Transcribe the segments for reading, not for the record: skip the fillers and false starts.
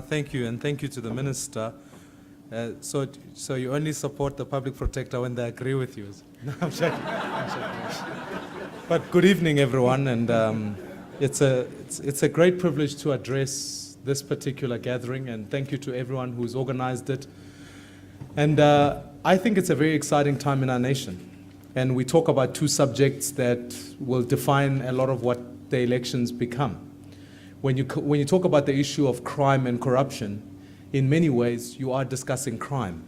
Thank you, and thank you to the Minister. So you only support the Public Protector when they agree with you? No, I'm joking. But good evening, everyone, and it's a great privilege to address this particular gathering, and thank you to everyone who's organized it. And I think it's a very exciting time in our nation, and we talk about two subjects that will define a lot of what the elections become. When you talk about the issue of crime and corruption, in many ways you are discussing crime.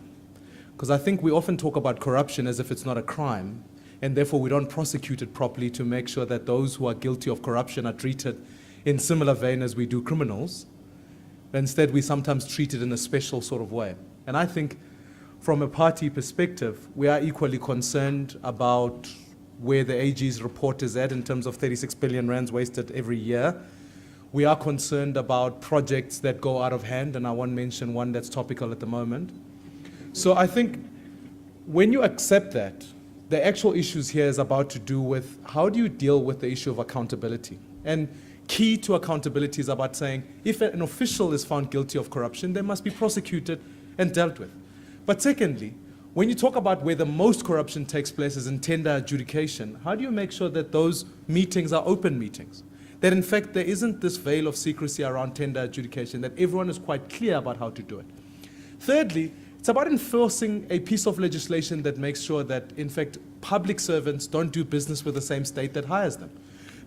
Because I think we often talk about corruption as if it's not a crime, and therefore we don't prosecute it properly to make sure that those who are guilty of corruption are treated in similar vein as we do criminals. Instead, we sometimes treat it in a special sort of way. And I think from a party perspective, we are equally concerned about where the AG's report is at in terms of 36 billion rands wasted every year. We are concerned about projects that go out of hand, and I won't mention one that's topical at the moment. So I think when you accept that, the actual issues here is about to do with how do you deal with the issue of accountability. And key to accountability is about saying if an official is found guilty of corruption, they must be prosecuted and dealt with. But secondly, when you talk about where the most corruption takes place is in tender adjudication, how do you make sure that those meetings are open meetings? That in fact there isn't this veil of secrecy around tender adjudication, that everyone is quite clear about how to do it. Thirdly, it's about enforcing a piece of legislation that makes sure that in fact public servants don't do business with the same state that hires them.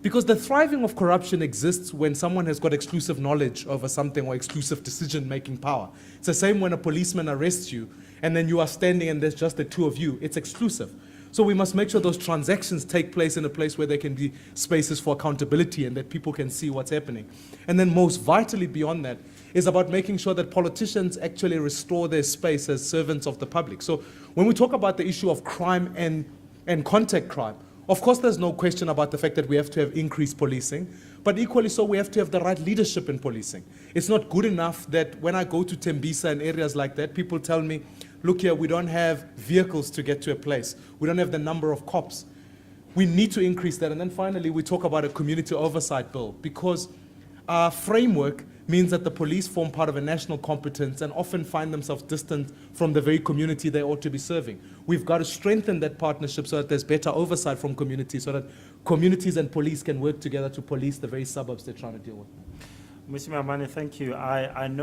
Because the thriving of corruption exists when someone has got exclusive knowledge over something or exclusive decision-making power. It's the same when a policeman arrests you and then you are standing and there's just the two of you. It's exclusive. So we must make sure those transactions take place in a place where there can be spaces for accountability and that people can see what's happening. And then most vitally beyond that is about making sure that politicians actually restore their space as servants of the public. So when we talk about the issue of crime and contact crime, of course there's no question about the fact that we have to have increased policing, but equally so we have to have the right leadership in policing. It's not good enough that when I go to Tembisa and areas like that, people tell me, look here, we don't have vehicles to get to a place. We don't have the number of cops. We need to increase that. And then finally, we talk about a community oversight bill because our framework means that the police form part of a national competence and often find themselves distant from the very community they ought to be serving. We've got to strengthen that partnership so that there's better oversight from communities, so that communities and police can work together to police the very suburbs they're trying to deal with. Mmusi Maimane, thank you. I know